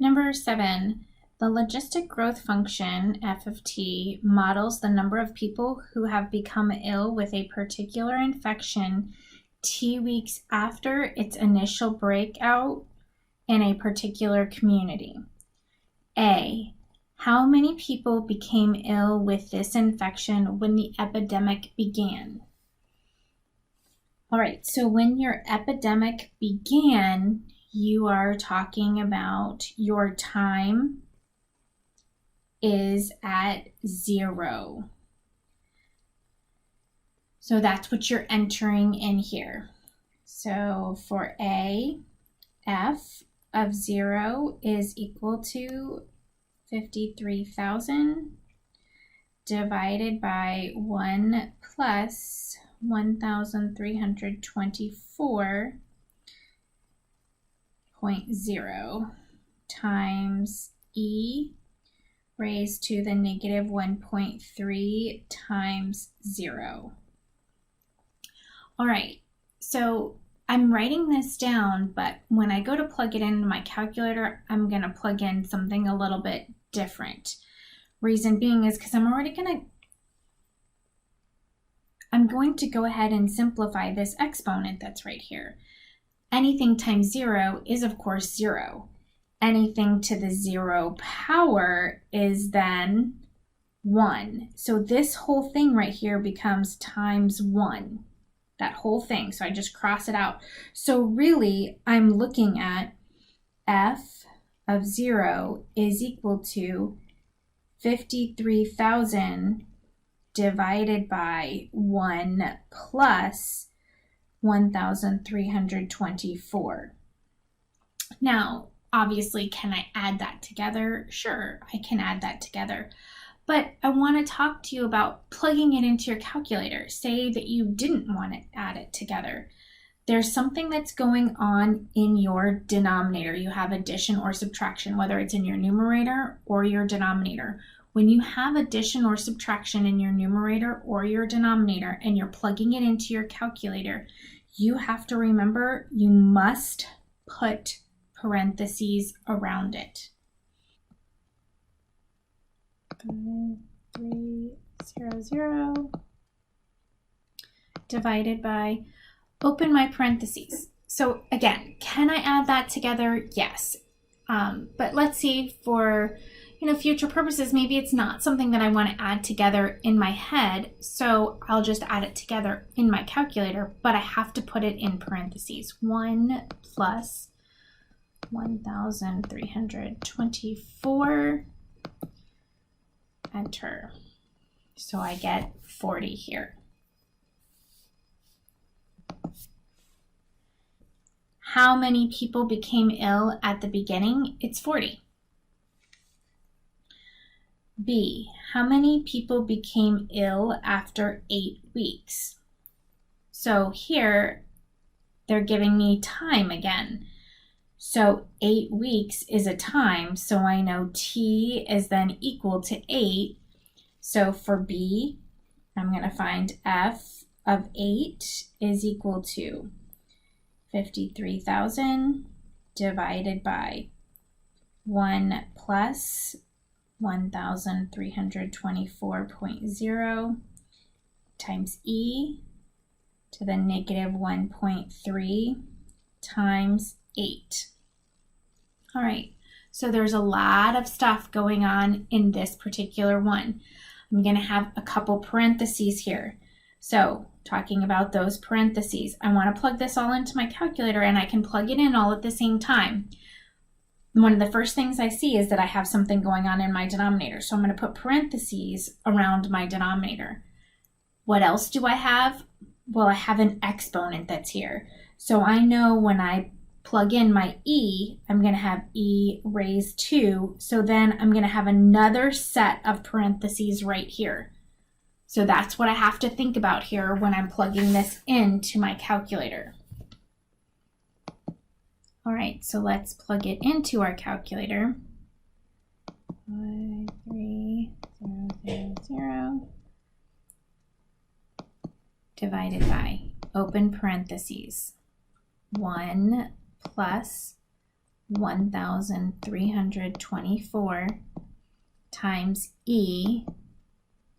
Number 7, the logistic growth function, f of t, models the number of people who have become ill with a particular infection t weeks after its initial breakout in a particular community. A, how many people became ill with this infection when the epidemic began? All right, so when your epidemic began, you are talking about your time is at 0. So that's what you're entering in here. So for A, f of 0 is equal to 53,000 divided by 1 plus 1,324.0 times e raised to the negative 1.3 times 0. All right, so I'm writing this down, but when I go to plug it into my calculator, I'm going to plug in something a little bit different. Reason being is because I'm going to go ahead and simplify this exponent that's right here. Anything times 0 is, of course, 0. Anything to the 0 power is then 1. So this whole thing right here becomes times 1. That whole thing. So I just cross it out. So really, I'm looking at f of 0 is equal to 53,000 divided by 1 plus 1,324. Now, obviously, can I add that together? Sure, I can add that together. But I want to talk to you about plugging it into your calculator. Say that you didn't want to add it together. There's something that's going on in your denominator. You have addition or subtraction, whether it's in your numerator or your denominator. When you have addition or subtraction in your numerator or your denominator and you're plugging it into your calculator, you have to remember you must put parentheses around it. 5300 divided by, open my parentheses. So again, can I add that together? Yes. But let's see, for future purposes, maybe it's not something that I want to add together in my head, so I'll just add it together in my calculator, but I have to put it in parentheses. 1 plus 1,324, enter. So I get 40 here. How many people became ill at the beginning? It's 40. B, how many people became ill after 8 weeks? So here, they're giving me time again. So 8 weeks is a time, so I know T is then equal to 8. So for B, I'm going to find F of 8 is equal to 53,000 divided by 1 plus 1,324.0 times E to the negative 1.3 times 8. All right, so there's a lot of stuff going on in this particular one. I'm going to have a couple parentheses here. So talking about those parentheses, I want to plug this all into my calculator and I can plug it in all at the same time. One of the first things I see is that I have something going on in my denominator. So I'm going to put parentheses around my denominator. What else do I have? Well, I have an exponent that's here. So I know when I plug in my e, I'm going to have e raised to. So then I'm going to have another set of parentheses right here. So that's what I have to think about here when I'm plugging this into my calculator. All right, so let's plug it into our calculator. 53,000 divided by, open parentheses, 1 plus 1,324 times E.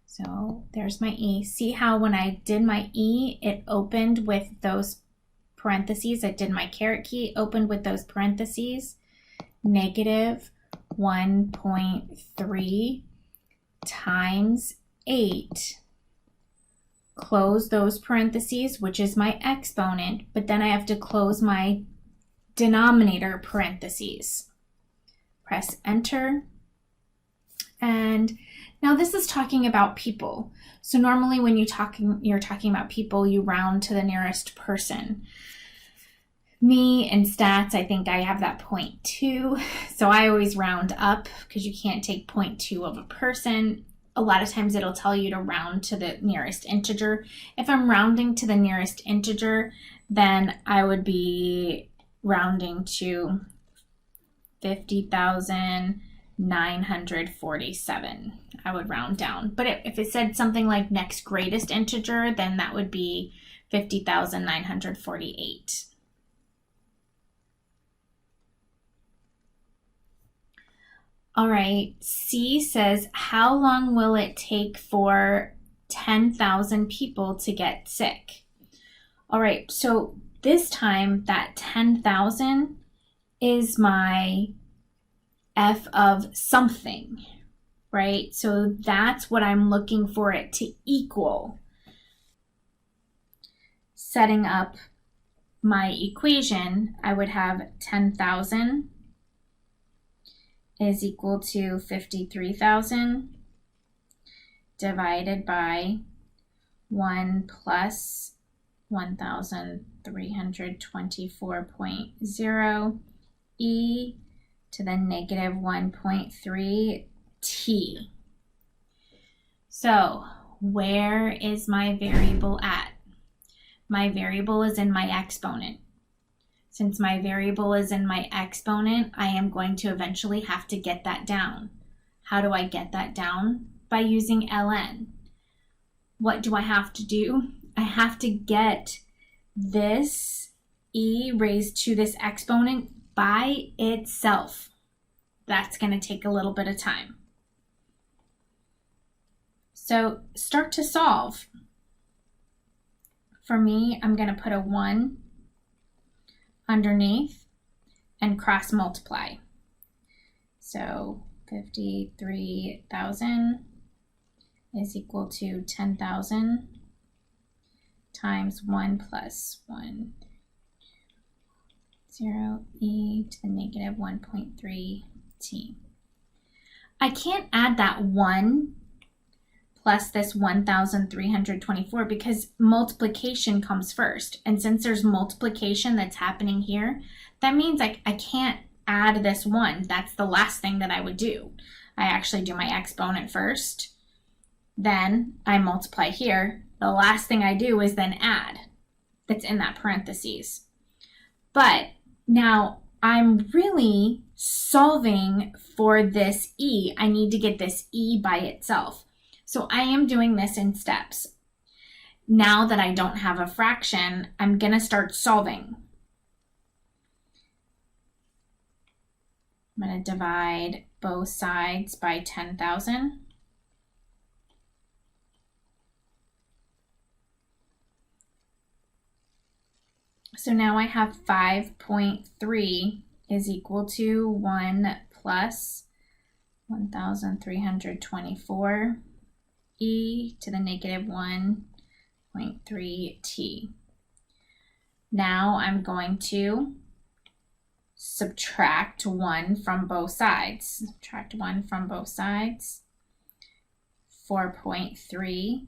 So there's my E. See how when I did my E, it opened with those parentheses. I did my caret key, opened with those parentheses. Negative 1.3 times 8. Close those parentheses, which is my exponent, but then I have to close my denominator parentheses. Press enter. And now this is talking about people. So normally when you're talking about people, you round to the nearest person. Me in stats, I think I have that 0.2. So I always round up because you can't take 0.2 of a person. A lot of times it'll tell you to round to the nearest integer. If I'm rounding to the nearest integer, then I would be rounding to 50,947. I would round down. But if it said something like next greatest integer, then that would be 50,948. All right, C says, how long will it take for 10,000 people to get sick? All right, so this time that 10,000 is my F of something, right? So that's what I'm looking for it to equal. Setting up my equation, I would have 10,000 is equal to 53,000 divided by 1 plus 1,324.0 e to the negative 1.3 t. So where is my variable at? My variable is in my exponent. Since my variable is in my exponent, I am going to eventually have to get that down. How do I get that down? By using ln. What do I have to do? I have to get this e raised to this exponent by itself. That's going to take a little bit of time. So start to solve. For me, I'm going to put a 1 underneath and cross multiply. So 53,000 is equal to 10,000 times 1 plus 1, 0 e to the negative 1.3 t. I can't add that 1 plus this 1,324 because multiplication comes first. And since there's multiplication that's happening here, that means I can't add this 1. That's the last thing that I would do. I actually do my exponent first. Then I multiply here. The last thing I do is then add. That's in that parentheses. But now I'm really solving for this e. I need to get this e by itself. So I am doing this in steps. Now that I don't have a fraction, I'm going to start solving. I'm going to divide both sides by 10,000. So now I have 5.3 is equal to 1 plus 1,324 e to the negative 1.3 t. Now I'm going to subtract 1 from both sides. Subtract 1 from both sides. 4.3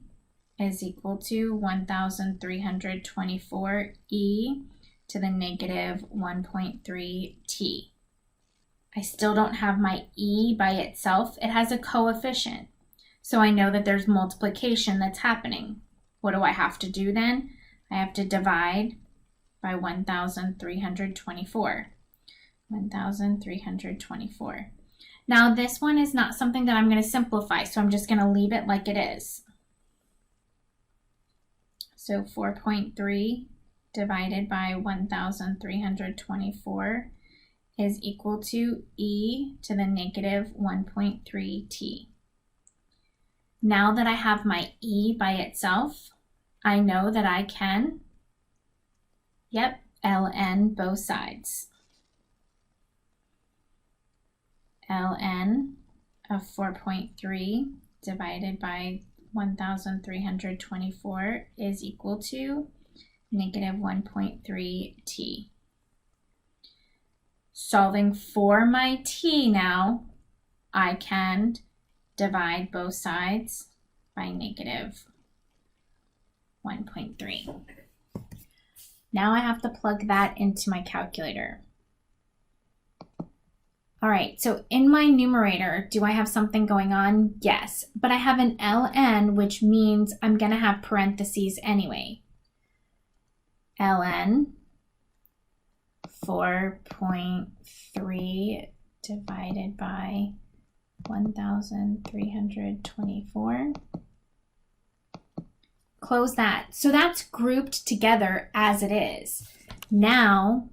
is equal to 1,324 e to the negative 1.3 t. I still don't have my e by itself. It has a coefficient. So I know that there's multiplication that's happening. What do I have to do then? I have to divide by 1,324. 1,324. Now this one is not something that I'm going to simplify, so I'm just going to leave it like it is. So 4.3 divided by 1,324 is equal to e to the negative 1.3t. Now that I have my e by itself, I know that I can, ln both sides. Ln of 4.3 divided by 1,324 is equal to negative 1.3t. Solving for my t now, I can divide both sides by negative 1.3. Now I have to plug that into my calculator. All right, so in my numerator, do I have something going on? Yes, but I have an ln, which means I'm going to have parentheses anyway. Ln 4.3 divided by 1,324. Close that. So that's grouped together as it is. Now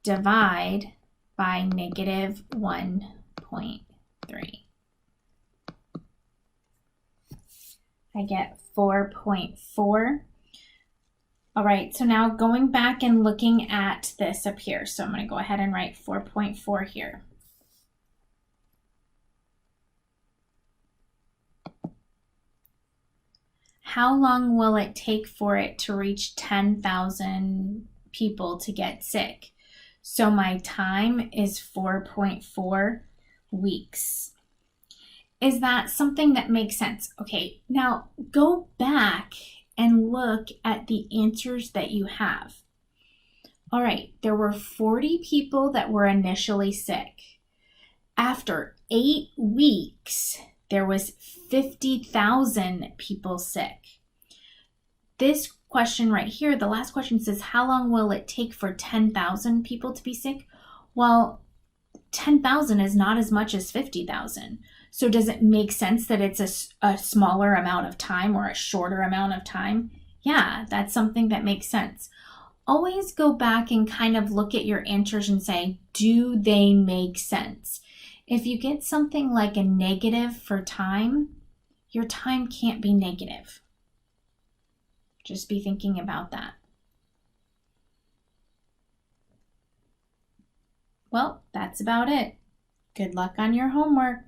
divide by negative 1.3. I get 4.4. All right, so now going back and looking at this up here. So I'm going to go ahead and write 4.4 here. How long will it take for it to reach 10,000 people to get sick? So my time is 4.4 weeks. Is that something that makes sense? Okay, now go back and look at the answers that you have. All right, there were 40 people that were initially sick. After 8 weeks, there was 50,000 people sick. This question right here, the last question says, how long will it take for 10,000 people to be sick? Well, 10,000 is not as much as 50,000. So does it make sense that it's a smaller amount of time or a shorter amount of time? Yeah, that's something that makes sense. Always go back and kind of look at your answers and say, do they make sense? If you get something like a negative for time, your time can't be negative. Just be thinking about that. Well, that's about it. Good luck on your homework.